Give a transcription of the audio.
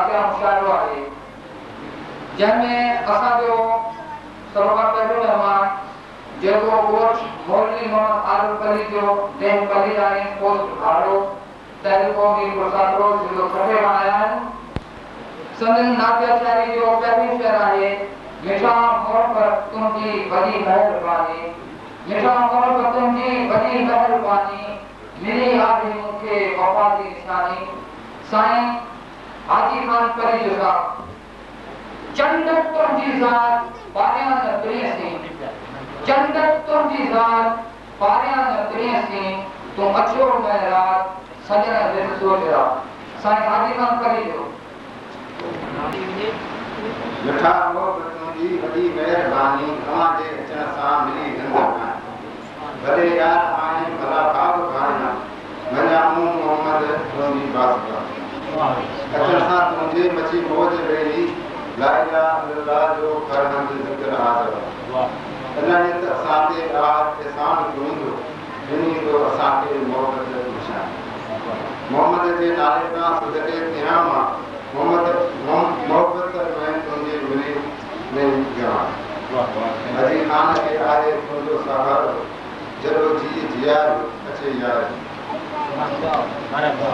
वाक़िया मुशाहिरो आहे जंहिंमें असांजो सभा पहिरियों मेहमान जेको कोच मौलवी मोहम्मद आरिफ अली जो देह पली आहे पोस्ट भाड़ो तहरीकों प्रसाद रोज जो छठे खां आया आहिनि संदन नातिया शायरी जो पहिरीं शेर आहे मिठा मोहब्बत तुंहिंजी वॾी महिरबानी मिठा मोहब्बत तुंहिंजी वॾी महिरबानी मिली आहे मूंखे वफ़ा जी निशानी साईं हाजी खान परी जो साहब जन्नत तुंहिंजी ज़ात पारियां न प्रियसी जन्नत तुंहिंजी ज़ात पारियां न प्रियसी तूं अचो महराज सजन दिल सोचरा साईं हाजी खान परी जो मिठा मोहब्बत तुंहिंजी वॾी महिरबानी तव्हां जे अचण सां मिली गंद भले यार आहिनि भला भाग भाइना मञा मोहम्मद तुंहिंजी बात अचण सां तुंहिंजे मची मौज वेड़ी ला इलाहा इल्लल्लाह जो फरहंद ज़िक्र हाज़िर इन्हनि त असांखे राहत एहसान कयूं ॾिनी थो असांखे मोहब्बत निशान मोहम्मद जे नाले खां सदके तिहां मां मोहब्बत में तुंहिंजे मिली में जवान अजी खान खे आहे तुंहिंजो सहारो जॾो जी जियार अचे यार